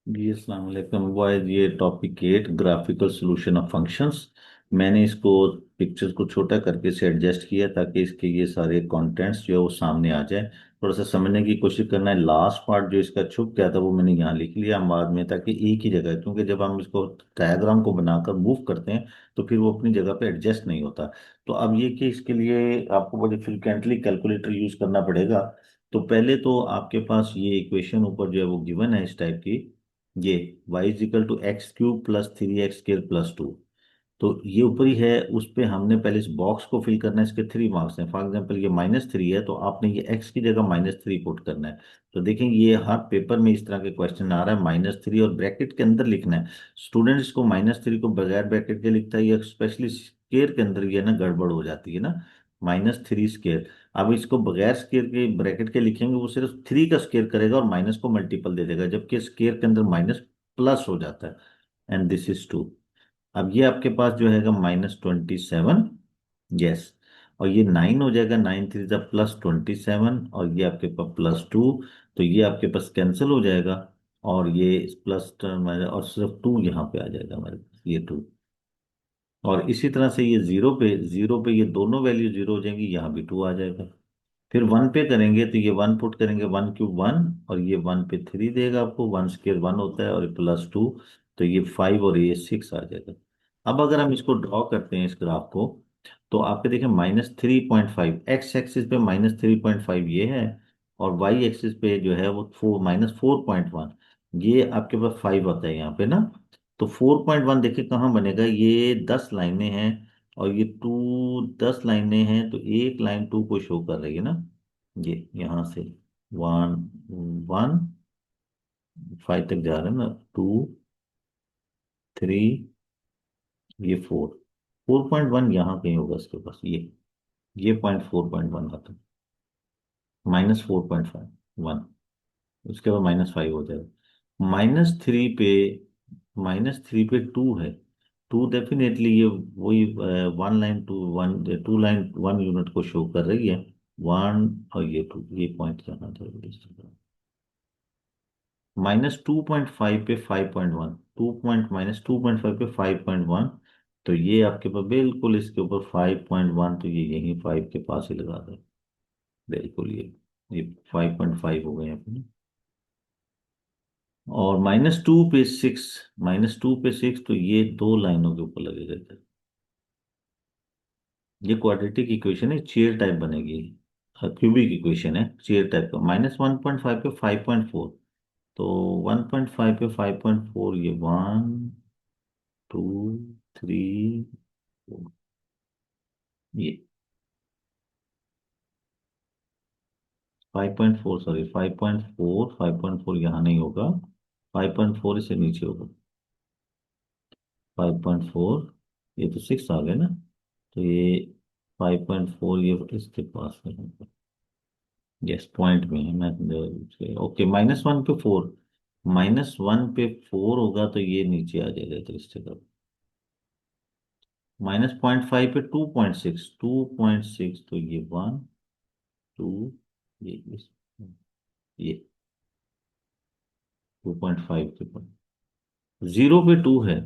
जी अस्सलाम वालेकुम बॉयज। ये topic 8 graphical solution of functions. मैंने इसको पिक्चर को छोटा करके से एडजस्ट किया ताकि इसके ये सारे कंटेंट्स जो है वो सामने आ जाए। थोड़ा सा समझने की कोशिश करना है। लास्ट पार्ट जो इसका छुप गया था वो मैंने यहाँ लिख लिया बाद में, ताकि एक ही जगह, क्योंकि जब हम इसको डायग्राम को बनाकर मूव करते हैं तो फिर वो अपनी जगह पे एडजस्ट नहीं होता। तो अब ये कि इसके लिए आपको बड़ी फ्रिक्वेंटली कैलकुलेटर यूज करना पड़ेगा। तो पहले तो आपके पास ये इक्वेशन ऊपर जो है वो गिवन है इस टाइप की। ये y is equal to x cube plus 3x² plus 2। तो ये ऊपरी है, उस पे हमने पहले इस बॉक्स को फिल करना है। इसके 3 मार्क्स हैं। फॉर एग्जांपल ये -3 है तो आपने ये x की जगह -3 पुट करना है। तो देखें ये हर पेपर में इस तरह के क्वेश्चन आ रहा है, -3 और ब्रैकेट के अंदर लिखना है। स्टूडेंट्स को -3 को बगैर ब्रैकेट के लिखता है, या स्पेशली स्केयर के अंदर ये ना गड़बड़ हो जाती है ना। -3 स्केयर। अब इसको बगैर स्केयर के ब्रैकेट के लिखेंगे, वो सिर्फ 3 का स्केयर करेगा और माइनस को मल्टीपल दे देगा, जबकि स्केयर के अंदर माइनस प्लस हो जाता है। And this is 2। अब ये आपके पास जो है -27। यस। और ये 9 हो जाएगा, 9 3 जा +27, और ये आपके पास +2। तो ये आपके पास कैंसिल हो जाएगा। और ये प्लस टर्म और सिर्फ 2 यहाँ पे आ जाएगा हमारे पास, ये 2। और इसी तरह से ये जीरो पे ये दोनों वैल्यू जीरो हो जाएंगी, यहाँ भी 2 आ जाएगा। फिर 1 पे करेंगे तो ये 1 पुट करेंगे, 1 क्यूब 1, और ये 1 पे 3 देगा आपको। 1 स्केयर 1 होता है, और ये +2। तो ये 5 और ये 6 आ जाएगा। अब अगर हम इसको ड्रॉ करते हैं इस ग्राफ को, तो आपके देखें -3.5 एक्स एक्सिस पे -3.5 ये है, और वाई एक्सिस पे जो है वो -4.1। ये आपके पास 5 आता है यहाँ पे ना। तो 4.1 देखिए कहाँ बनेगा, ये 10 लाइनें हैं, और ये 10 लाइनें हैं, तो एक लाइन 2 को शो कर रही है ना। ये यहाँ से 1 1 5 तक जा रहे हैं ना। 2 3, ये 4 4.1 यहाँ कहीं होगा इसके पास। ये पॉइंट 4.1 आता है। -4.5 1। उसके बाद -5 हो जाएगा। -3 पे 2 है। 2 डेफिनेटली ये वही 1 लाइन 1 यूनिट को शो कर रही है। 1 और ये 2, ये पॉइंट यहाँ था। -2.5 पे 5.1, -2.5 पे 5.1। तो ये आपके पास बिल्कुल इसके ऊपर 5.1, तो ये यही 5 के पास ही लगा दे। बिल्कुल ये 5.5 हो गए अपने। और -2 पे 6 तो ये 2 लाइनों के ऊपर लगेगा इधर। ये क्वाड्रेटिक इक्वेशन है, चेयर टाइप बनेगी। क्यूबिक इक्वेशन है चेयर टाइप का। -1.5 पे 5.4। तो 1.5 पे 5.4, ये 1 2 3 4। ये 5.4, सॉरी 5.4 यहाँ नहीं होगा। 5.4 इससे नीचे होगा। 5.4, ये तो 6 आ गया ना। तो ये 5.4 ये इसके पास में होगा। यस, पॉइंट में है। मैं ओके, -1 पे 4। -1 पे 4 होगा तो ये नीचे आ जाएगा तो इस जगह। -0.5 पे 2.6 तो ये 1 2, ये ये 2.5 के पॉइंट। 0 पे 2 है,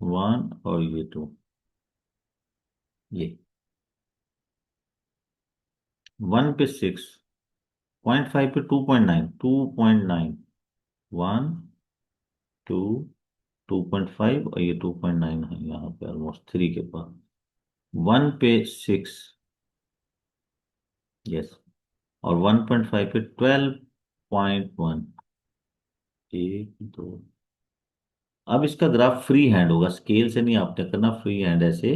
1 और ये 2। ये 1 पे 6, 0.5 पे 2.9, 1 2 2.5, और ये 2.9 है यहाँ पे ऑलमोस्ट 3 के पास। 1 पे 6। यस। और 1.5 पे 12.1। 1 2। अब इसका ग्राफ फ्री हैंड होगा, स्केल से नहीं आपने करना, फ्री हैंड ऐसे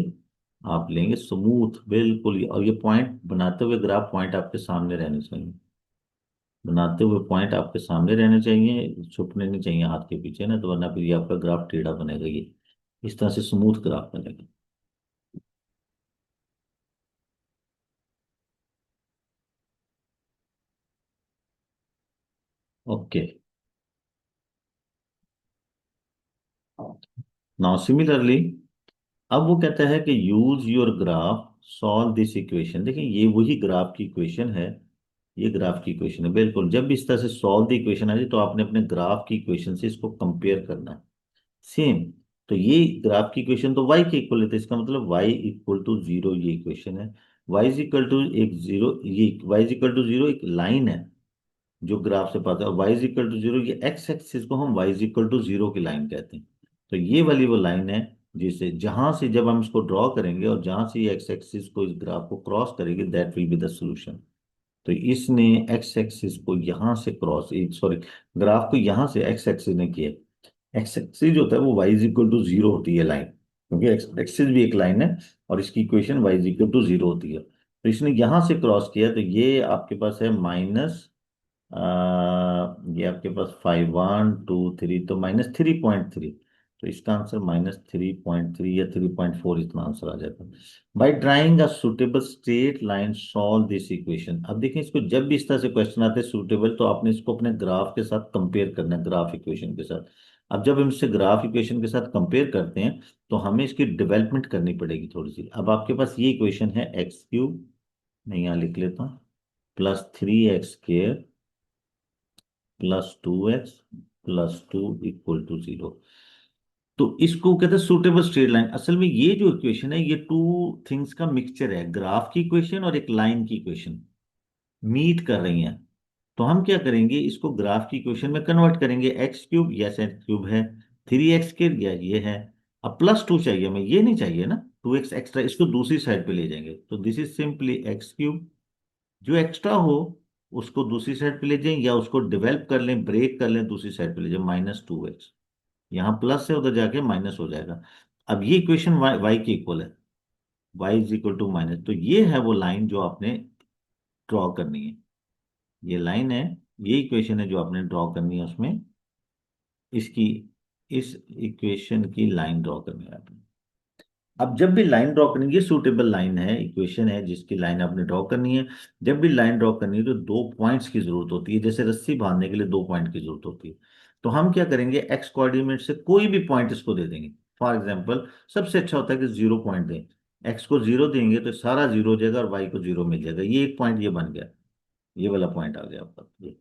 आप लेंगे स्मूथ बिल्कुल। और ये पॉइंट बनाते हुए ग्राफ पॉइंट आपके सामने रहने चाहिए। बनाते हुए पॉइंट आपके सामने रहने चाहिए, छुपने नहीं चाहिए हाथ के पीछे ना, तो वरना फिर ये आपका ग्राफ टेढ़ा बनेगा। ये इस तरह से स्मूथ ग्राफ बनेगा। ओके। नाउ सिमिलरली, अब वो कहता है कि use your graph solve this equation. देखिए ये वही ग्राफ की इक्वेशन है। ये ग्राफ की इक्वेशन है। बिल्कुल, जब भी इस तरह से सॉल्व द इक्वेशन आ जाए तो आपने अपने ग्राफ की इक्वेशन से इसको कंपेयर करना है। सेम, तो ये ग्राफ की इक्वेशन तो y के इक्वल है, तो इसका मतलब y इक्वल टू जीरो ये इक्वेशन है। y इज इक्वल टू एक जीरो, ये y is equal to zero एक लाइन है जो ग्राफ से पाता है। y is equal to zero, ये x एक्सिस को हम y is equal to zero की लाइन कहते हैं। तो ये वाली वो लाइन है जिसे, जहां से जब हम इसको ड्रॉ करेंगे और जहां से ये x एक्सिस को, इस ग्राफ को क्रॉस करेगी, that will be the solution. तो इसने x एक्सिस को यहां से क्रॉस, सॉरी, ग्राफ को यहां से x एक्सिस ने किया। एक्स एक्सिस जो होता है वो y is equal to zero होती है लाइन, क्योंकि एक्स एक्सिस भी एक लाइन है और इसकी equation y is equal to zero होती है। तो इसने यहां से क्रॉस किया, तो ये आपके पास है माइनस, ये आपके पास 5 1 2 3, तो -3.3। तो इसका आंसर -3.3 या 3.4 इतना आंसर आ जाता है। By drawing a suitable straight line solve this equation. अब देखें, इसको जब भी इस तरह से क्वेश्चन आते हैं सुटेबल, तो आपने इसको अपने ग्राफ के साथ कंपेयर करना है, ग्राफ इक्वेशन के साथ। अब जब हम इससे ग्राफ इक्वेशन के साथ कंपेयर करते हैं तो हमें इसकी डेवलपमेंट करनी पड़ेगी थोड़ी सी। अब आपके पास ये इक्वेशन है x³ मैं यहाँ लिख लेता हूँ, +3x² +2x +2 equal to zero. तो इसको कहते हैं सुटेबल स्ट्रेट लाइन। असल में ये जो इक्वेशन है ये टू थिंग्स का मिक्सचर है, ग्राफ की इक्वेशन और एक लाइन की इक्वेशन मीट कर रही हैं। तो हम क्या करेंगे, इसको ग्राफ की इक्वेशन में कन्वर्ट करेंगे। x³ यस x³ है, 3x² या ये है। अब +2 चाहिए हमें, ये नहीं चाहिए ना 2x एक्स्ट्रा, इसको दूसरी साइड पे ले जाएंगे। तो दिस इज सिंपली x³, जो एक्स्ट्रा हो उसको दूसरी साइड पे ले जाएं, या उसको डेवलप कर लें, ब्रेक कर लें, दूसरी साइड पे ले जाएं, -2x। यहाँ प्लस है, उधर जाके माइनस हो जाएगा। अब ये इक्वेशन y की इक्वल है, y is equal to minus. तो ये है वो लाइन जो आपने ड्रॉ करनी है, ये लाइन है, ये इक्वेशन है जो आपने ड्रॉ करनी है उसमें, इसकी, इस इक्वेशन की लाइन ड्रॉ करनी है आपने। अब जब भी लाइन ड्रॉ करनी है, ये सूटेबल लाइन है, इक्वेशन है जिसकी लाइन आपने ड्रॉ करनी है। जब भी लाइन ड्रॉ करनी है तो दो पॉइंट्स की जरूरत होती है, जैसे रस्सी बांधने के लिए दो पॉइंट की जरूरत होती है। तो हम क्या करेंगे, एक्स कोऑर्डिनेट से कोई भी पॉइंट इसको दे देंगे। फॉर एग्जाम्पल, सबसे अच्छा होता है कि 0 पॉइंट दें। एक्स को 0 देंगे तो सारा 0 हो जाएगा और वाई को 0 मिल जाएगा। ये एक पॉइंट ये बन गया, ये वाला पॉइंट आ गया आपका ये।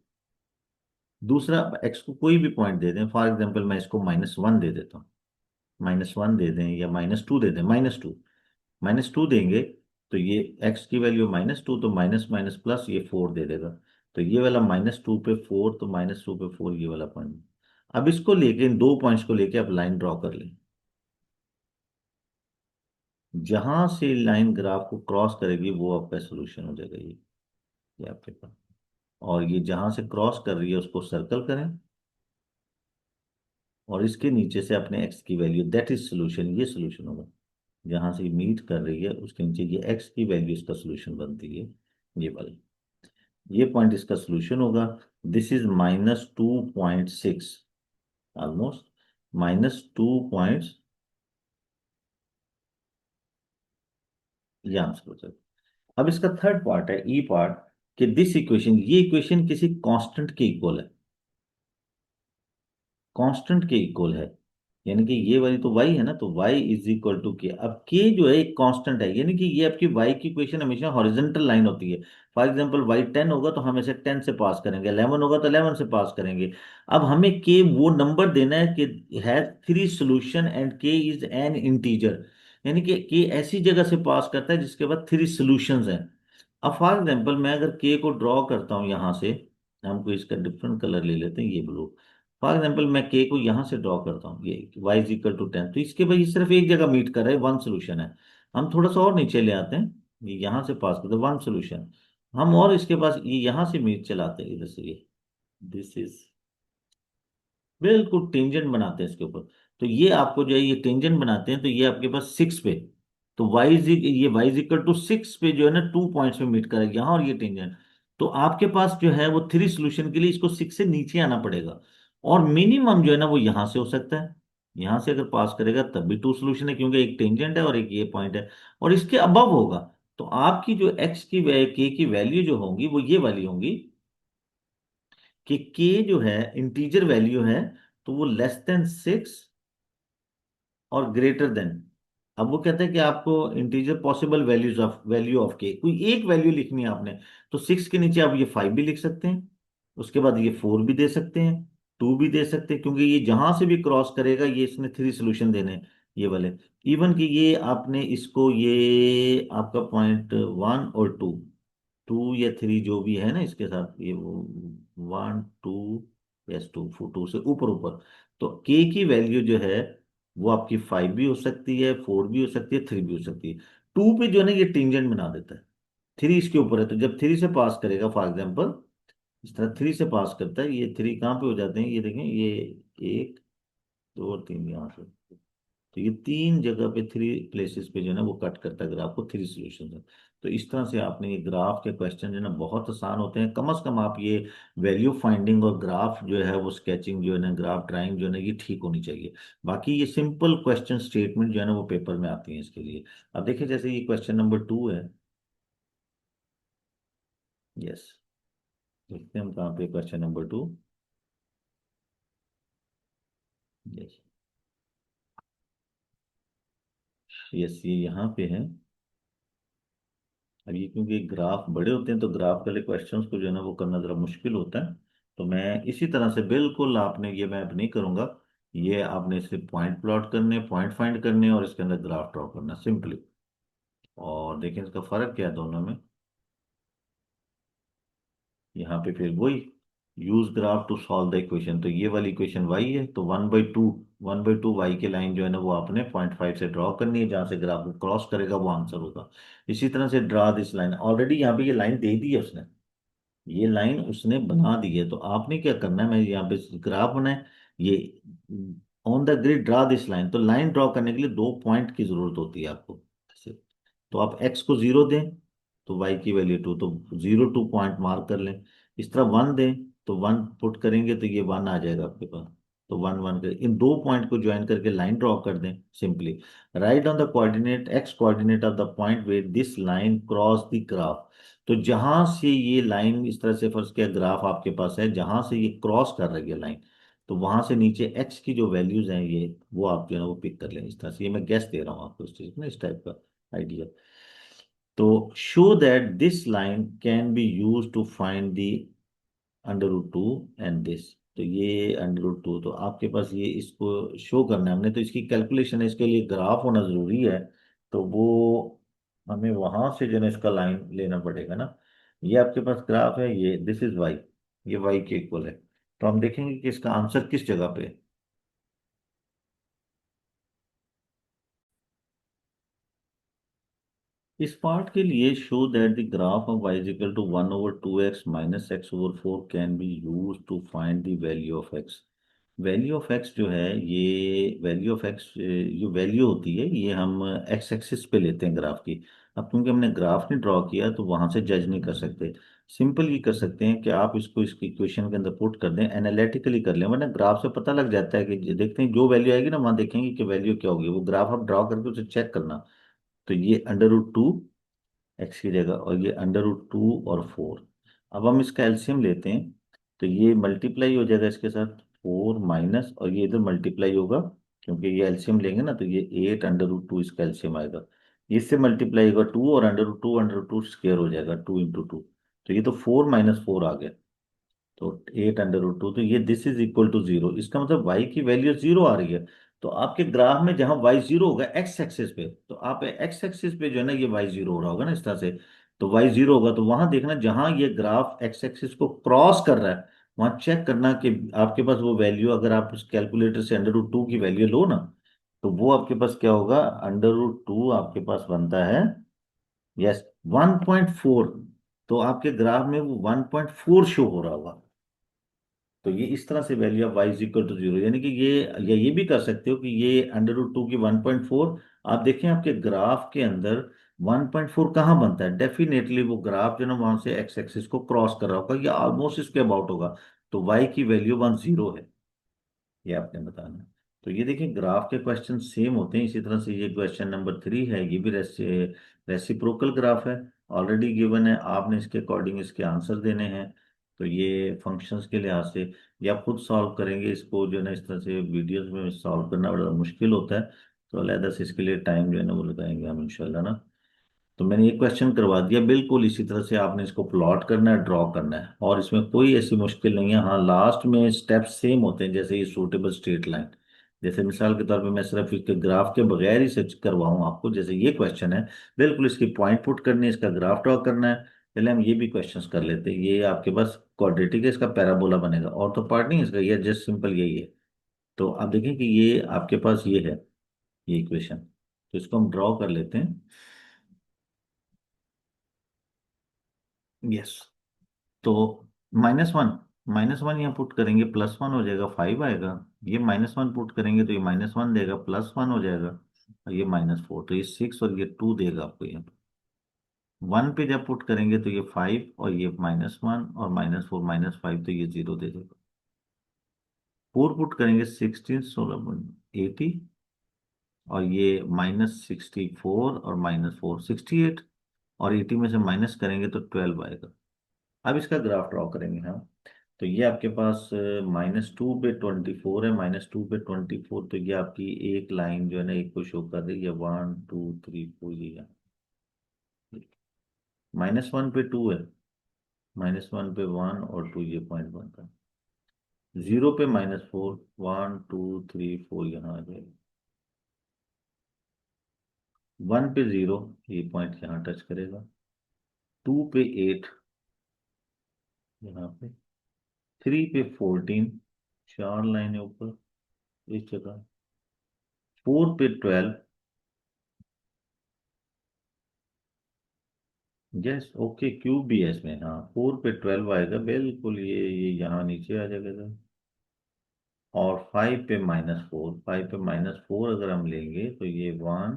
दूसरा, एक्स को कोई भी पॉइंट दे दें, फॉर एग्जाम्पल मैं इसको -1 दे देता हूँ, -1 दे दें या -2 दे दें, -2, -2 देंगे तो ये x की वैल्यू -2, तो माइनस माइनस प्लस ये 4 दे देगा। तो ये वाला -2 पे 4, तो -2 पे 4 ये वाला पॉइंट। अब इसको लेके, इन दो पॉइंट्स को लेके आप लाइन ड्रॉ कर लें। जहां से लाइन ग्राफ को क्रॉस करेगी वो आपका सोल्यूशन हो जाएगा ये आपके पास। और ये जहां से क्रॉस कर रही है उसको सर्कल करें, और इसके नीचे से अपने x की वैल्यू, दैट इज सोल्यूशन, ये सोल्यूशन होगा। जहां से मीट कर रही है उसके नीचे ये x की वैल्यू इसका सोल्यूशन बनती है, ये वाली, ये पॉइंट इसका सोल्यूशन होगा। दिस इज -2.6, ऑलमोस्ट -2 पॉइंट्स, ये आंसर हो जाएगा। अब इसका थर्ड पार्ट है, ई पार्ट, कि दिस इक्वेशन, ये इक्वेशन किसी कांस्टेंट के इक्वल है, कांस्टेंट के इक्वल है। यानी कि ये वाली तो y है ना, तो y इज इक्वल टू के। अब k जो है एक कांस्टेंट है, यानी कि ये आपकी y की इक्वेशन हमेशा हॉरिजॉन्टल लाइन होती है। फॉर एग्जांपल y 10 होगा तो हम इसे 10 से पास करेंगे, 11 होगा तो 11 से पास करेंगे। अब हमें k वो नंबर देना है कि has 3 solution and k is an integer, यानी कि k ऐसी जगह से पास करता है जिसके बाद 3 सॉल्यूशंस हैं। अब फॉर एग्जांपल मैं अगर k को ड्रॉ करता हूं यहां से, हम कोई इसका डिफरेंट कलर ले लेते हैं, ये ब्लू। फॉर एग्जाम्पल मैं के को यहां से ड्रॉ करता हूँ, ये y इज इक्वल टू 10, तो इसके भाई ये सिर्फ एक जगह मीट कर रहा है, वन सोल्यूशन है। हम थोड़ा सा और नीचे ले आते हैं, ये यहां से पास करते हैं, वन सोल्यूशन। हम और इसके पास ये यहां से मीट चलाते हैं इधर से, ये दिस इज, बिल्कुल टेंजेंट बनाते हैं इसके ऊपर। तो ये आपको जो है ये टेंजेंट बनाते हैं, तो ये आपके पास 6 पे, तो y इज इक्वल टू 6 पे जो है ना 2 पॉइंट्स पे मीट करेगा यहाँ, और ये टेंजेंट। तो आपके पास जो है वो 3 सोल्यूशन के लिए इसको 6 से नीचे आना पड़ेगा। और मिनिमम जो है ना वो यहां से हो सकता है, यहां से अगर पास करेगा तब भी 2 सोल्यूशन है, क्योंकि एक टेंजेंट है और एक ये पॉइंट है। और इसके अबव होगा तो आपकी जो x की k की वैल्यू जो होंगी वो ये वाली होंगी, कि k जो है इंटीजर वैल्यू है, तो वो लेस देन 6 और ग्रेटर देन अब वो कहता है कि आपको इंटीजर पॉसिबल वैल्यू ऑफ के कोई एक वैल्यू लिखनी है आपने। तो 6 के नीचे आप ये 5 भी लिख सकते हैं, उसके बाद ये 4 भी दे सकते हैं, 2 भी दे सकते हैं, क्योंकि ये जहां से भी क्रॉस करेगा ये इसने 3 सोल्यूशन देने हैं, ये वाले। इवन कि ये आपने इसको ये आपका पॉइंट 1 और 2, 2 या 3 जो भी है ना इसके साथ, ये वो 1 2, यस 2 से ऊपर ऊपर। तो के की वैल्यू जो है वो आपकी 5 भी हो सकती है, 4 भी हो सकती है, 3 भी हो सकती है। 2 पे जो है ना ये टिंजेंट बना देता है, 3 इसके ऊपर है, तो जब 3 से पास करेगा फॉर एग्जाम्पल, इस तरह 3 से पास करता है, ये 3 कहाँ पे हो जाते हैं, ये देखें, ये 1 2 और 3 यहाँ से। तो ये 3 जगह पे, 3 प्लेसेस पे जो है ना वो कट करता है ग्राफ को, 3 सॉल्यूशन है। तो इस तरह से आपने ये ग्राफ के क्वेश्चन जो है ना बहुत आसान होते हैं। कम से कम आप ये वैल्यू फाइंडिंग और ग्राफ जो है वो स्केचिंग जो है ना, ग्राफ ड्राइंग जो है ना, ये ठीक होनी चाहिए। बाकी ये सिंपल क्वेश्चन स्टेटमेंट जो है ना वो पेपर में आती है इसके लिए। अब देखिए जैसे ये क्वेश्चन नंबर 2 है। यस, देखते हैं हम कहाँ पे क्वेश्चन नंबर 2। यस, यस ये यहाँ पे है। अब ये क्योंकि ग्राफ बड़े होते हैं तो ग्राफ वाले क्वेश्चंस को जो है ना वो करना जरा मुश्किल होता है। तो मैं इसी तरह से बिल्कुल, आपने ये मैं अब नहीं करूंगा, ये आपने सिर्फ पॉइंट प्लॉट करने, पॉइंट फाइंड करने और इसके अंदर ग्राफ ड्रॉ करना सिंपली। और देखें इसका फर्क क्या है दोनों में। यहाँ पे फिर वही, use graph to solve the equation, तो ये वाली इक्वेशन वाई है, तो 1/2, 1/2 वाई की लाइन जो है ना वो आपने 0.5 से ड्रॉ करनी है, जहां से ग्राफ को क्रॉस करेगा वो आंसर होगा। इसी तरह से ड्रा दिस लाइन, ऑलरेडी यहाँ पे ये लाइन दे दी है उसने, ये लाइन उसने बना दी है, तो आपने क्या करना है, मैं यहाँ पे ग्राफ बनाए, ये on the grid draw this line, तो लाइन ड्रॉ करने के लिए 2 पॉइंट की जरूरत होती है आपको। जैसे, तो आप x को 0 दें तो y की वैल्यू 2, तो 0 2 पॉइंट मार्क कर लें। इस तरह 1 दें तो 1 पुट करेंगे तो ये 1 आ जाएगा आपके पास। तो 1 1 कर इन 2 पॉइंट को ज्वाइन करके लाइन ड्रॉ कर दें simply. Right on the coordinate x coordinate of the point where this line cross the graph. तो जहां से ये लाइन, इस तरह से फर्ज किया ग्राफ आपके पास है, जहां से ये क्रॉस कर रही है लाइन, तो वहां से नीचे एक्स की जो वैल्यूज हैं ये, वो आप जो है ना वो पिक कर लें इस तरह से। ये मैं गैस दे रहा हूँ आपको इस चीज में, इस टाइप का आइडिया। तो show that this line can be use to find the √2 and this. तो ये √2, तो आपके पास ये इसको शो करना है हमने, तो इसकी कैलकुलेशन है, इसके लिए ग्राफ होना जरूरी है। तो वो हमें वहां से जो है ना इसका लाइन लेना पड़ेगा ना। ये आपके पास ग्राफ है, ये दिस इज वाई, ये वाई के इक्वल है। तो हम देखेंगे कि इसका आंसर किस जगह पे है। इस पार्ट के लिए show that the graph of y is equal to 1/2x minus x/4 can be use to find the value of x। Value of x जो है, ये वैल्यू ऑफ x जो वैल्यू होती है ये हम x एक्सिस पे लेते हैं ग्राफ की। अब क्योंकि हमने ग्राफ नहीं ड्रॉ किया तो वहां से जज नहीं कर सकते। सिंपल ये कर सकते हैं कि आप इसको इसकी इक्वेशन के अंदर पुट कर दें, एनालिटिकली कर लें, वरना ग्राफ से पता लग जाता है कि देखते हैं जो वैल्यू आएगी ना वहां देखेंगे कि वैल्यू क्या होगी, वो ग्राफ आप ड्रॉ करके उसे चेक करना। तो ये √2 एक्स की जगह, और ये √2 और 4। अब हम इसका एलसीएम लेते हैं, तो ये मल्टीप्लाई हो जाएगा इसके साथ 4 माइनस, और ये इधर मल्टीप्लाई होगा, क्योंकि ये एलसीएम लेंगे ना, तो ये 8 √2 इसका एलसीएम आएगा। इससे मल्टीप्लाई होगा 2, और √2 स्क्वायर हो जाएगा 2 × 2। तो ये तो 4 - 4 आ गया, तो 8 √2, तो ये दिस इज इक्वल टू 0, इसका मतलब y की वैल्यू 0 आ रही है। तो आपके ग्राफ में जहां y 0 होगा x एक्सिस पे, तो आप x एक्सिस पे जो है ना ये y 0 हो रहा होगा ना इस तरह से। तो y 0 होगा, तो वहां देखना जहां ये ग्राफ x एक्सिस को क्रॉस कर रहा है, वहां चेक करना कि आपके पास वो वैल्यू, अगर आप उस कैलकुलेटर से √2 की वैल्यू लो ना, तो वो आपके पास क्या होगा, √2 आपके पास बनता है, यस 1.4। तो आपके ग्राफ में वो 1.4 शो हो रहा होगा। तो ये इस तरह से वैल्यू ऑफ y = 0, यानी कि ये, या ये भी कर सकते हो कि ये √2 की 1.4, आप देखें आपके ग्राफ के अंदर 1.4 कहाँ बनता है, डेफिनेटली वो ग्राफ जो है ना वहां से एक्स एक्सिस को क्रॉस कर रहा होगा या ऑलमोस्ट इसके अबाउट होगा। तो y की वैल्यू 10 है, ये आपने बताना है। तो ये देखिए ग्राफ के क्वेश्चन सेम होते हैं। इसी तरह से ये क्वेश्चन नंबर 3 है, ये भी रेसिप्रोकल ग्राफ है, ऑलरेडी गिवन है, आपने इसके अकॉर्डिंग इसके आंसर देने हैं। तो ये फंक्शंस के लिहाज से ये आप खुद सॉल्व करेंगे इसको जो है ना, इस तरह से वीडियोस में सॉल्व करना बड़ा मुश्किल होता है। तो अलहदा से इसके लिए टाइम जो है ना वो लगाएंगे हम इंशाल्लाह ना। तो मैंने ये क्वेश्चन करवा दिया, बिल्कुल इसी तरह से आपने इसको प्लॉट करना है, ड्रॉ करना है, और इसमें कोई ऐसी मुश्किल नहीं है। हाँ, लास्ट में स्टेप सेम होते हैं, जैसे ये सूटेबल स्ट्रेट लाइन। जैसे मिसाल के तौर पे मैं सिर्फ इसके ग्राफ के बगैर ही सर्च करवाऊँ आपको, जैसे ये क्वेश्चन है, बिल्कुल इसकी पॉइंट पुट करनी है, इसका ग्राफ ड्रॉ करना है। पहले हम ये भी क्वेश्चंस कर लेते हैं। ये आपके पास क्वाड्रेटिक है, इसका पैराबोला बनेगा, और तो पार्ट नहीं है इसका, ये जस्ट सिंपल यही है। तो आप देखें कि ये आपके पास ये है, ये इक्वेशन, तो इसको हम ड्रॉ कर लेते हैं। यस। तो -1, -1 यहाँ पुट करेंगे, +1 हो जाएगा, 5 आएगा। ये -1 पुट करेंगे तो ये -1 देगा, +1 हो जाएगा, और ये -4, तो ये 6 और ये 2 देगा आपको यहाँ पे। 1 पे जब पुट करेंगे तो ये 5, और ये -1 और -4 -5, तो ये 0 दे देगा। 4 पुट करेंगे, 16 16 80, और ये -64 और -4 68, और 80 में से माइनस करेंगे तो 12 आएगा। अब इसका ग्राफ ड्रॉ करेंगे हम। तो ये आपके पास -2 पे 24 है, -2 पे 24, तो ये आपकी एक लाइन जो है ना एक को शो कर रही है, 1 2 3 4, ये है। -1 पे 2 है, -1 पे 1 और 2 ये पॉइंट बनता है। 0 पे -4, 1 2 3 4 यहाँ आ जाएगा। 1 पे 0, ये पॉइंट यहाँ टच करेगा। 2 पे 8, यहाँ पे। 3 पे 14, चार लाइनें ऊपर इस जगह। 4 पे 12। यस, ओके, क्यूब भी है इसमें, हाँ, 4 पे 12 आएगा, बिल्कुल ये यहाँ नीचे आ जाएगा सर। और 5 पे -4, 5 पे -4 अगर हम लेंगे तो ये 1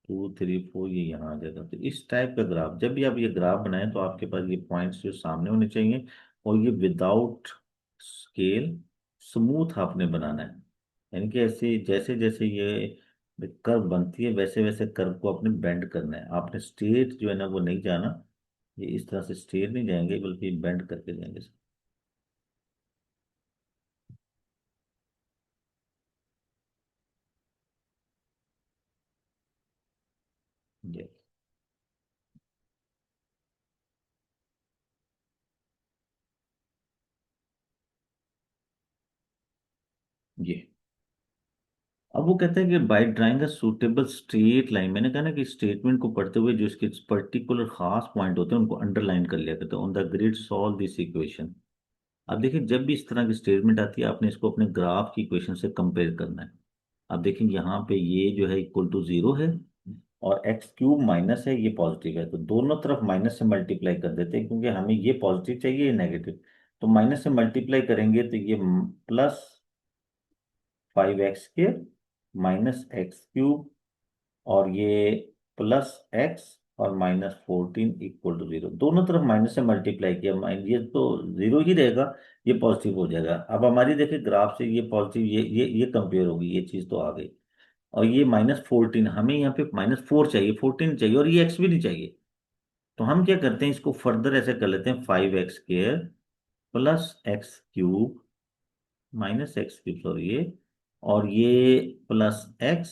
2 3 4, ये यहाँ आ जाएगा। तो इस टाइप का ग्राफ, जब भी आप ये ग्राफ बनाएं तो आपके पास ये पॉइंट्स जो सामने होने चाहिए, और ये विदाउट स्केल स्मूथ आपने बनाना है। यानी कि ऐसे जैसे जैसे ये कर्व बनती है, वैसे वैसे कर्व को आपने बेंड करना है। आपने स्ट्रेट जो है ना वो नहीं जाना, ये इस तरह से स्ट्रेट नहीं जाएंगे, बल्कि बेंड करके जाएंगे। ये ये अब वो कहते हैं कि by drawing a suitable straight line, मैंने कहा ना कि स्टेटमेंट को पढ़ते हुए जो इसके पर्टिकुलर खास पॉइंट होते हैं उनको अंडरलाइन कर लिया करते हैं। On the grid solve this equation. अब देखिए, जब भी इस तरह की स्टेटमेंट आती है, आपने इसको अपने ग्राफ की इक्वेशन से कंपेयर करना है। अब देखें यहाँ पे ये जो है इक्वल टू 0 है, और x³ माइनस है, ये पॉजिटिव है, तो दोनों तरफ माइनस से मल्टीप्लाई कर देते हैं, क्योंकि हमें ये पॉजिटिव चाहिए, ये नेगेटिव। तो माइनस से मल्टीप्लाई करेंगे तो ये +5x² -x³ और ये +x और -14 इक्वल टू 0, दोनों तरफ माइनस से मल्टीप्लाई किया, ये तो 0 ही रहेगा, ये पॉजिटिव हो जाएगा। अब हमारी देखिए ग्राफ से ये पॉजिटिव, ये कंपेयर होगी, ये चीज तो आ गई। और ये -14, हमें यहाँ पे -4 चाहिए, 14 चाहिए, और ये x भी नहीं चाहिए। तो हम क्या करते हैं, इसको फर्दर ऐसे कर लेते हैं, 5x² +x³ -x³ सॉरी, ये, और ये +x,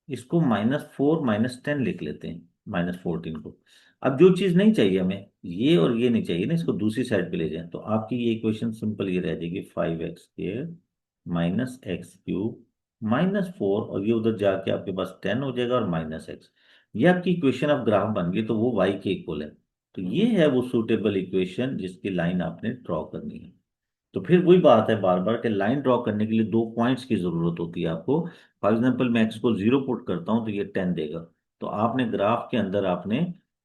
इसको -4 -10 लिख लेते हैं, -14 को। अब जो चीज नहीं चाहिए हमें, ये और ये नहीं चाहिए ना, इसको दूसरी साइड पे ले जाएं, तो आपकी ये इक्वेशन सिंपल ये रह जाएगी, 5x² -x³ -4, और ये उधर जाके आपके पास 10 हो जाएगा, और -x। ये आपकी इक्वेशन ऑफ ग्राफ बन गई, तो वो y के इक्वल है। तो ये है वो सूटेबल इक्वेशन जिसकी लाइन आपने ड्रॉ करनी है। तो फिर वही बात है बार बार कि लाइन ड्रॉ करने के लिए दो पॉइंट्स की जरूरत होती है आपको। फॉर एग्जांपल मैं एक्स को 0 पुट करता हूं तो ये 10 देगा। तो आपने ग्राफ के अंदर आपने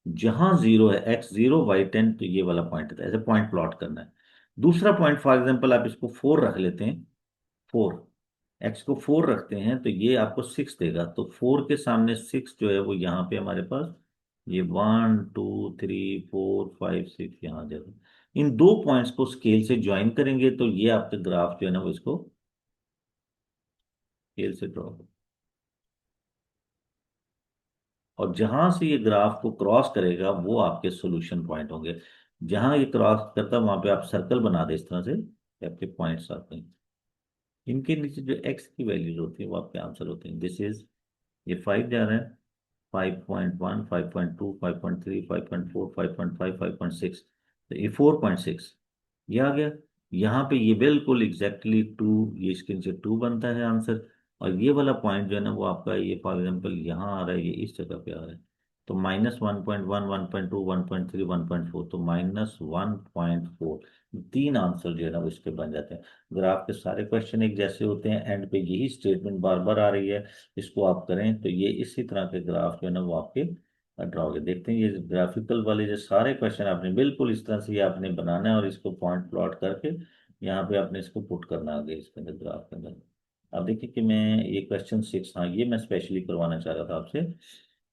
जहां 0 है, x0 y10, तो ये वाला पॉइंट है, ऐसे पॉइंट प्लॉट करना है। दूसरा पॉइंट फॉर एग्जांपल आप इसको 4 रख लेते हैं, 4, एक्स को 4 रखते हैं तो ये आपको 6 देगा। तो 4 के सामने 6 जो है वो यहाँ पे हमारे पास, ये 1 2 3 4 5 6 यहाँ आ जाएगा। इन दो पॉइंट्स को स्केल से ज्वाइन करेंगे तो ये आपका ग्राफ जो है ना वो इसको स्केल से ड्रॉ। और जहां से ये ग्राफ को क्रॉस करेगा वो आपके सॉल्यूशन पॉइंट होंगे। जहां ये क्रॉस करता है वहां पे आप सर्कल बना दे इस तरह से, ये आपके पॉइंट्स आते हैं। इनके नीचे जो एक्स की वैल्यूज होती है वो आपके आंसर होते हैं। दिस इज ये 5 जा रहा है, 5.1, 5.2, 5.3, 5.4, 5.5, 5.6, तो ये 4.6 ये आ गया। यहाँ पे ये बिल्कुल एग्जैक्टली 2, ये इसके नीचे 2 बनता है आंसर। और ये वाला पॉइंट जो है ना वो आपका, ये फॉर एग्जाम्पल यहाँ आ रहा है, ये इस जगह पे आ रहा है। तो -1.1, 1.2, 1.3, 1.4, तो -1.4, 3 आंसर जो है ना वो इसके बन जाते हैं। ग्राफ के सारे क्वेश्चन एक जैसे होते हैं, एंड पे यही स्टेटमेंट बार बार आ रही है, इसको आप करें तो ये इसी तरह के ग्राफ जो है ना वो आपके ड्रा हो गए। देखते हैं ये ग्राफिकल वाले जो सारे क्वेश्चन आपने बिल्कुल इस तरह से ये आपने बनाना है, और इसको पॉइंट प्लॉट करके यहाँ पे आपने इसको पुट करना आगे इसके अंदर, ग्राफ के अंदर। अब देखिए कि मैं ये क्वेश्चन 6, हाँ ये मैं स्पेशली करवाना चाह रहा था आपसे,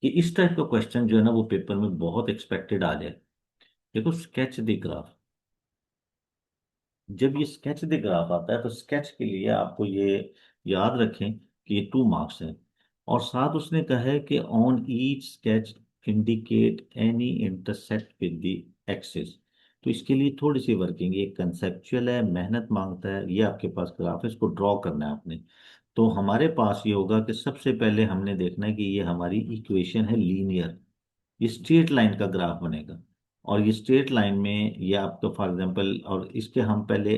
कि इस टाइप का क्वेश्चन जो है ना वो पेपर में बहुत एक्सपेक्टेड आ जाए। देखो, स्केच द ग्राफ। जब ये स्केच द ग्राफ आता है तो स्केच के लिए आपको ये याद रखें कि ये 2 मार्क्स है। और साथ उसने कहा है कि on each sketch indicate any intersect with the axis. तो इसके लिए थोड़ी सी वर्किंग, ये कंसेप्चुअल है, मेहनत मांगता है। ये आपके पास ग्राफ है, इसको ड्रॉ करना है आपने। तो हमारे पास ये होगा कि सबसे पहले हमने देखना है कि ये हमारी इक्वेशन है लीनियर, ये स्ट्रेट लाइन का ग्राफ बनेगा। और ये स्ट्रेट लाइन में ये आपका फॉर एग्जांपल, और इसके हम पहले,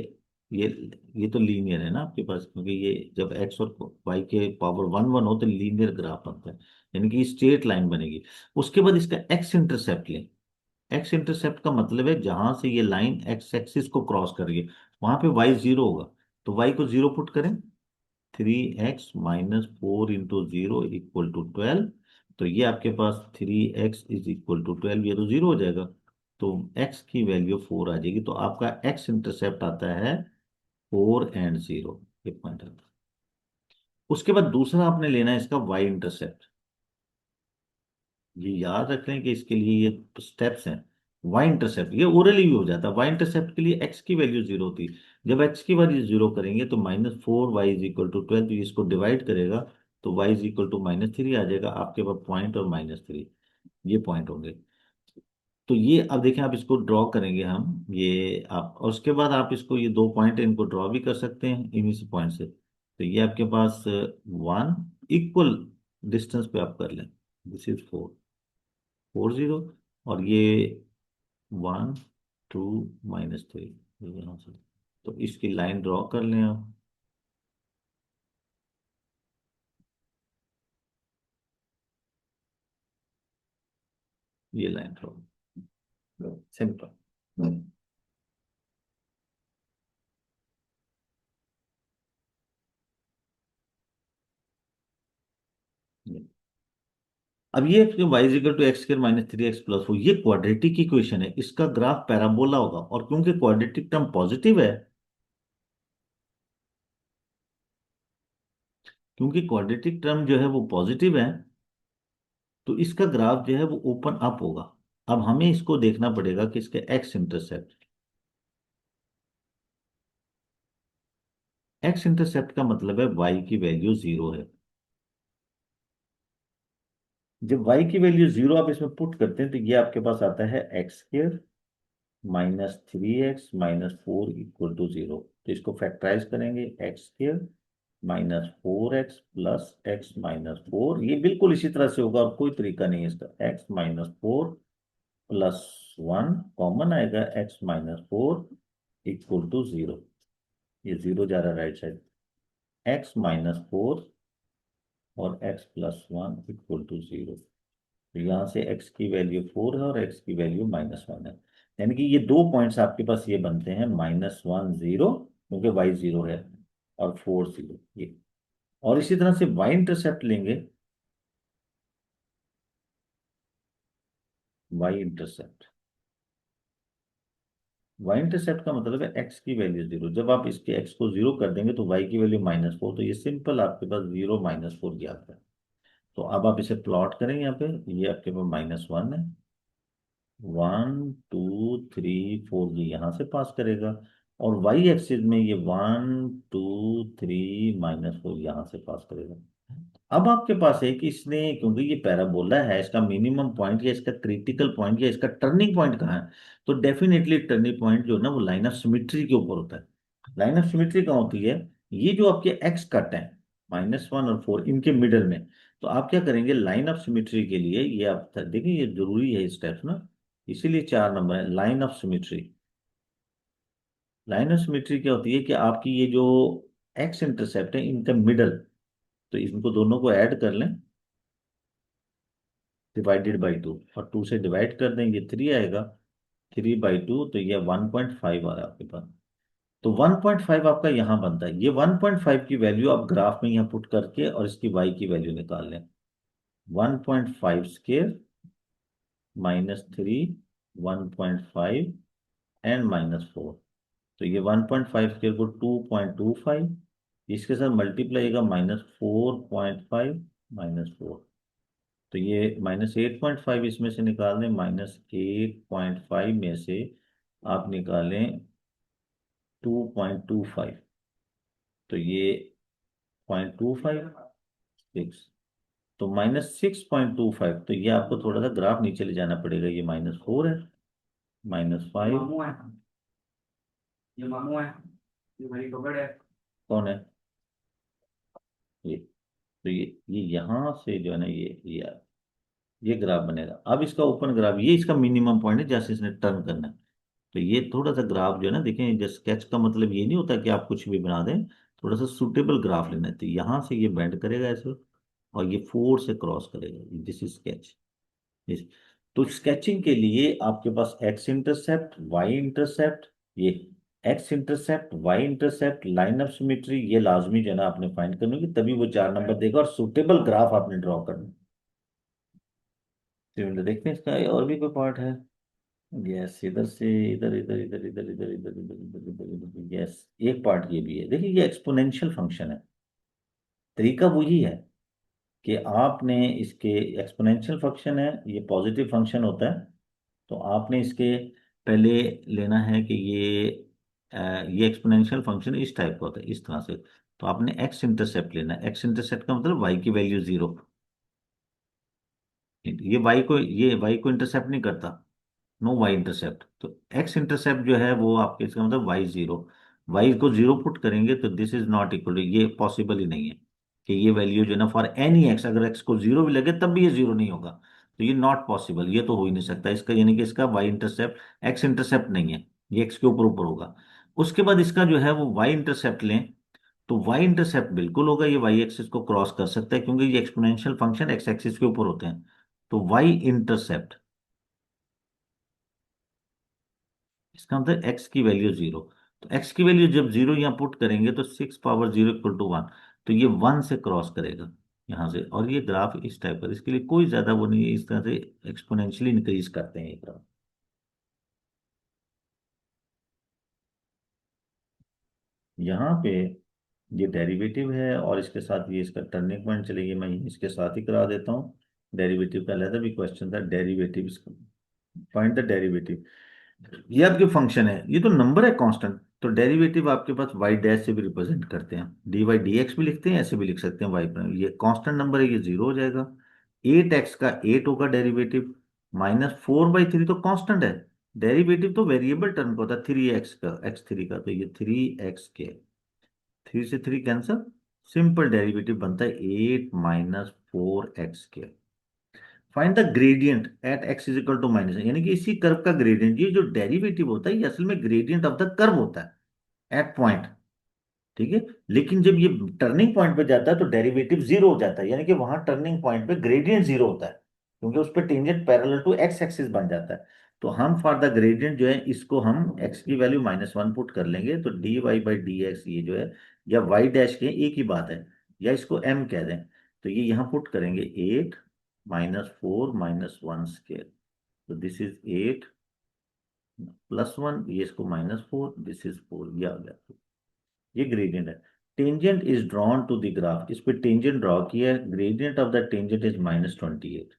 ये ये तो लीनियर है ना आपके पास, क्योंकि ये जब एक्स और वाई के पावर 1 1 हो तो लीनियर ग्राफ बनता है, यानी कि स्ट्रेट लाइन बनेगी। उसके बाद इसका एक्स इंटरसेप्ट लें। एक्स इंटरसेप्ट का मतलब है जहां से ये लाइन एक्स एक्सिस को क्रॉस कर रही है वहां पे वाई 0 होगा। तो वाई को 0 पुट करें, 3x - 4 × 0 = 12। तो ये आपके पास 3x = 12, ये तो 0 हो जाएगा। तो x की वैल्यू 4 आ जाएगी, तो आपका x इंटरसेप्ट आता है 4 और 0, ये पॉइंट आता है। उसके बाद दूसरा आपने लेना है इसका y इंटरसेप्ट। ये याद रख लें कि इसके लिए ये स्टेप्स हैं। वाई इंटरसेप्ट ये ओरली भी हो जाता है। वाई इंटरसेप्ट के लिए एक्स की वैल्यू 0 होती है। जब एक्स की वैल्यू 0 करेंगे तो -4y = 12, तो ये इसको डिवाइड करेगा, तो y = -3 आ जाएगा आपके पास पॉइंट, और -3 ये पॉइंट होंगे। तो ये अब देखें, आप इसको ड्रॉ करेंगे हम, ये आप, और उसके बाद आप इसको, ये 2 पॉइंट इनको ड्रॉ भी कर सकते हैं इन्हीं से पॉइंट से। तो ये आपके पास 1 इक्वल डिस्टेंस पे आप कर लें, दिस इज 4 4 0, और ये 1 2 - 3 यहाँ से। तो इसकी लाइन ड्रॉ कर लें आप। ये लाइन ड्रॉ, सिंपल। अब ये y = x²-3x+4, ये क्वाड्रेटिक इक्वेशन है, इसका ग्राफ पैराबोला होगा। और क्योंकि क्वाड्रेटिक टर्म पॉजिटिव है, क्योंकि क्वाड्रेटिक टर्म जो है वो पॉजिटिव है, तो इसका ग्राफ जो है वो ओपन अप होगा। अब हमें इसको देखना पड़ेगा कि इसके एक्स इंटरसेप्ट का मतलब है y की वैल्यू 0 है। जब y की वैल्यू 0 आप इसमें पुट करते हैं तो ये आपके पास आता है x² - 3x - 4 = 0। तो इसको फैक्टराइज करेंगे, x² - 4x + x - 4, ये बिल्कुल इसी तरह से होगा और कोई तरीका नहीं है इसका। x - 4 + 1 कॉमन आएगा, x - 4 = 0, ये 0 जा रहा है राइट साइड। x - 4 और x + 1 = 0। तो यहाँ से x की वैल्यू 4 है और x की वैल्यू -1 है। यानी कि ये 2 पॉइंट्स आपके पास ये बनते हैं, -1 0, क्योंकि y 0 है, और 4 0 ये। और इसी तरह से y इंटरसेप्ट लेंगे, y इंटरसेप्ट y इंटरसेप्ट का मतलब है x की वैल्यू 0। जब आप इसके x को 0 कर देंगे तो y की वैल्यू -4, तो ये सिंपल आपके पास 0 -4 ये आता है। तो अब आप इसे प्लॉट करें, यहाँ पे ये आपके पास -1 है, 1 2 3 4 ये यहाँ से पास करेगा, और वाई एक्सिस में ये 1 2 3 - 4 यहाँ से पास करेगा। अब आपके पास है कि इसने, क्योंकि ये पैराबोला है, इसका मिनिमम पॉइंट या इसका क्रिटिकल पॉइंट या इसका टर्निंग पॉइंट कहाँ है, तो डेफिनेटली टर्निंग पॉइंट जो है ना वो लाइन ऑफ सिमिट्री के ऊपर होता है। लाइन ऑफ सिमिट्री कहाँ होती है, ये जो आपके एक्स कट है, -1 और 4 इनके मिडल में। तो आप क्या करेंगे, लाइन ऑफ सिमेट्री के लिए ये आप देखिए, ये जरूरी है स्टेप्स ना, इसीलिए 4 नंबर है। Line of symmetry, line of symmetry क्या होती है कि आपकी ये जो एक्स इंटरसेप्ट है इनका मिडल, तो इनको दोनों को ऐड कर लें, डिवाइडेड बाई 2, और 2 से डिवाइड कर देंगे 3 आएगा, 3/2, तो ये 1.5 आ रहा है आपके पास। तो 1.5 आपका यहाँ बनता है। ये 1.5 की वैल्यू आप ग्राफ में यहाँ पुट करके और इसकी वाई की वैल्यू निकाल लें। 1.5 स्केयर -3, 1.5 एंड -4, तो ये 1.5 स्केयर को 2.25, इसके साथ मल्टीप्लाई होगा -4.5 -4, तो ये -8.5 इसमें से निकाल दें, -8.5 में से आप निकालें 2.25, तो ये 0.25, तो -6.25, तो ये आपको थोड़ा सा ग्राफ नीचे ले जाना पड़ेगा, ये -4 है, -5। मामू है, ये मामू है, ये भाई पकड़ है। कौन है ये? तो ये यहाँ से जो है ना, ये ग्राफ बनेगा। अब इसका ओपन ग्राफ, ये इसका मिनिमम पॉइंट है जैसे इसने टर्न करना है। तो ये थोड़ा सा ग्राफ जो है ना, देखें, जैसे स्केच का मतलब ये नहीं होता कि आप कुछ भी बना दें, थोड़ा सा सूटेबल ग्राफ लेना है। तो यहाँ से ये बेंड करेगा ऐसे, और ये 4 से क्रॉस करेगा, दिस इज स्केच। तो स्केचिंग के लिए आपके पास एक्स इंटरसेप्ट, वाई इंटरसेप्ट, ये x intercept, y intercept, line of symmetry, ये लाजमी जो है ना आपने फाइंड करनी होगी, तभी वो 4 नंबर देगा, और सूटेबल ग्राफ आपने ड्रॉ करना। तो देखते हैं इसका और भी कोई पार्ट है। यस, इधर से इधर, इधर इधर इधर इधर इधर इधर इधर इधर इधर, यस, एक पार्ट ये भी है। देखिए, ये एक्सपोनेंशियल फंक्शन है। तरीका वही है कि आपने इसके, एक्सपोनेंशियल फंक्शन है, ये पॉजिटिव फंक्शन होता है, तो आपने इसके पहले लेना है कि ये एक्सपोनेंशियल फंक्शन इस टाइप का होता है, इस तरह से। तो आपने एक्स इंटरसेप्ट लेना है। एक्स इंटरसेप्ट का मतलब वाई की वैल्यू 0, ये वाई को इंटरसेप्ट नहीं करता, नो वाई इंटरसेप्ट। तो एक्स इंटरसेप्ट जो है वो आपके, इसका मतलब वाई 0, वाई को 0 पुट करेंगे तो this is not equal to, ये पॉसिबल ही नहीं है कि ये वैल्यू जो है ना, फॉर एनी एक्स, अगर एक्स को 0 भी लगे तब भी ये 0 नहीं होगा। तो ये नॉट पॉसिबल, ये तो हो ही नहीं सकता इसका, यानी कि इसका वाई इंटरसेप्ट एक्स इंटरसेप्ट नहीं है, ये एक्स के ऊपर ऊपर होगा। उसके बाद इसका जो है वो वाई इंटरसेप्ट लें, तो वाई इंटरसेप्ट बिल्कुल होगा, ये वाई एक्सिस को क्रॉस कर सकता है, क्योंकि ये एक्सपोनेंशियल फंक्शन एक्स एक्सिस के ऊपर होते हैं। तो वाई इंटरसेप्ट, इसका मतलब एक्स की वैल्यू 0। तो एक्स की वैल्यू जब 0 यहाँ पुट करेंगे तो 6 पावर 0 = 1, तो ये 1 से क्रॉस करेगा यहाँ से, और ये ग्राफ इस टाइप का, इसके लिए कोई ज्यादा वो नहीं है, इस तरह से एक्सपोनेंशियली इंक्रीज करते हैं ये ग्राफ। यहाँ पे ये डेरिवेटिव है, और इसके साथ ये इसका टर्निंग पॉइंट, चलेगी, मैं इसके साथ ही करा देता हूँ। डेरिवेटिव का अलग भी क्वेश्चन था, डेरिवेटिव, फाइंड द डेरिवेटिव। ये आपके फंक्शन है, ये तो नंबर है कांस्टेंट, तो डेरिवेटिव आपके पास वाई डैश से भी रिप्रेजेंट करते हैं, dy/dx भी लिखते हैं, ऐसे भी लिख सकते हैं वाई प्राइम। ये कांस्टेंट नंबर है, ये 0 हो जाएगा। 8x का 8 होगा डेरिवेटिव, -4/3 तो कांस्टेंट है, डेरिवेटिव तो वेरिएबल टर्म का होता है, 3x का, x3 का, तो ये 3x के, 3 से 3 कैंसर, सिंपल डेरिवेटिव बनता है 8 - 4x के। Find the gradient at x is equal to minus, यानी कि इसी कर्व का ग्रेडियंट, ये जो डेरिवेटिव होता है ये असल में ग्रेडियंट ऑफ द कर्व होता है एट पॉइंट, ठीक है। लेकिन जब ये टर्निंग पॉइंट पे जाता है तो डेरिवेटिव 0 हो जाता है, यानी कि वहां टर्निंग पॉइंट पे ग्रेडियंट 0 होता है, क्योंकि उस पर tangent parallel to x axis बन जाता है। तो हम फॉर द ग्रेडियंट जो है, इसको हम x की वैल्यू -1 पुट कर लेंगे, तो dy/dx ये जो है, या y डैश के एक ही बात है, या इसको m कह दें, तो ये यहाँ पुट करेंगे 8 -4 -1 स्केयर, तो दिस इज 8 +1, ये इसको -4, दिस इज 4, ये आ गया। ये ग्रेडियंट है। Tangent is drawn to the graph, इस पे टेंजेंट ड्रॉ किया है, gradient of the tangent is -28,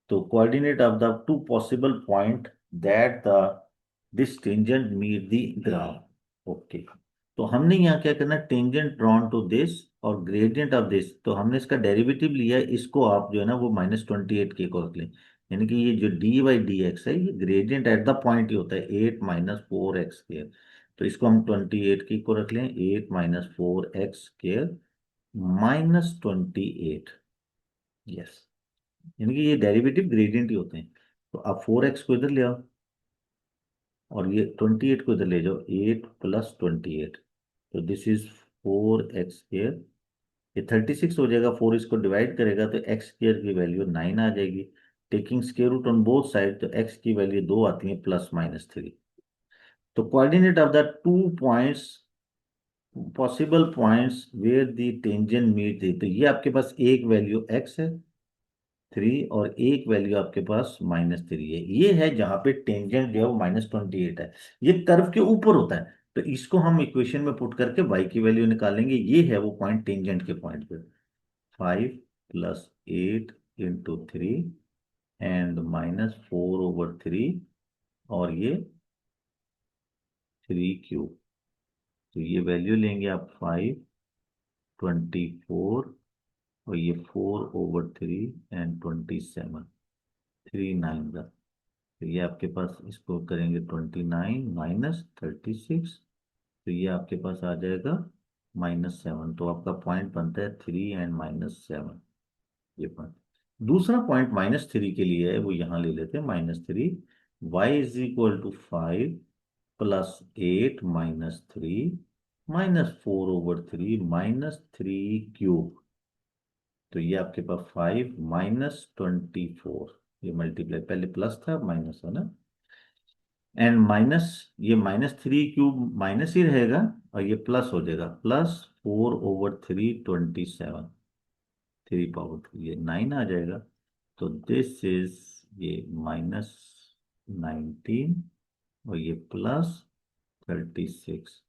तो coordinate of the two possible point that the this tangent meet the graph, okay. तो हमने यहाँ क्या करना, टेंजेंट ड्रॉन टू दिस और ग्रेडियंट ऑफ दिस, तो हमने इसका डेरिवेटिव लिया है, इसको आप जो है ना वो -28 को रख लें, यानी कि ये जो dy/dx है, ये ग्रेडियंट एट द पॉइंट ही होता है 8 - 4x स्क्र, तो इसको हम 28 को रख लें, 8 - 4x स्क्र, -28। यस, यानी कि ये डेरिवेटिव ग्रेडियंट ही होते हैं। तो आप 4x को इधर ले आओ और ये 28 को इधर ले जाओ, 8 + 28, तो दिस इज 4x²। ये 36 हो जाएगा, 4 इसको डिवाइड करेगा तो x² की वैल्यू 9 आ जाएगी। Taking square root on both side, तो x की वैल्यू 2 आती है, +-3। तो coordinate of the 2 points, possible points where the tangent meet the, तो ये आपके पास एक वैल्यू x है 3, और एक वैल्यू आपके पास -3 है। ये है जहां पे टेंजेंट जो है वो -28 है। ये कर्व के ऊपर होता है, तो इसको हम इक्वेशन में पुट करके y की वैल्यू निकालेंगे। ये है वो पॉइंट टेंजेंट के पॉइंट पे। 5 + 8 × 3 एंड -4/3, और ये 3³ तो ये वैल्यू लेंगे आप 5, 24, और ये 4/3 एंड 27, 3 9 का। तो ये आपके पास, इसको करेंगे 29 - 36, तो ये आपके पास आ जाएगा -7। तो आपका पॉइंट बनता है 3 एंड -7, ये पॉइंट। दूसरा पॉइंट -3 के लिए है, वो यहाँ ले लेते हैं -3। y = 5 + 8 - 3 -4/3 -3³। तो ये आपके पास 5 -24, ये मल्टीप्लाई, पहले प्लस था, माइनस है ना। एंड माइनस, ये -3³ माइनस ही रहेगा, और ये प्लस हो जाएगा, +4/3 27, 3 पावर 3, ये 9 आ जाएगा। तो दिस इज, ये -19, और ये +36,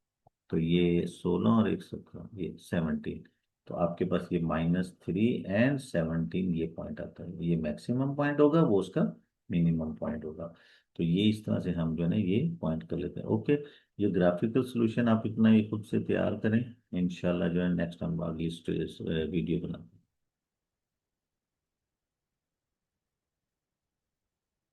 तो ये 16 और 1 17, ये 17। तो आपके पास ये -3 एंड 17 ये पॉइंट आता है। ये मैक्सिमम पॉइंट होगा, वो उसका मिनिमम पॉइंट होगा। तो ये इस तरह से हम जो है ना ये पॉइंट कर लेते हैं। ओके, ये ग्राफिकल सॉल्यूशन आप इतना ये खुद से तैयार करें। इंशाल्लाह जो है नेक्स्ट हम आगे इस वीडियो बनाते हैं।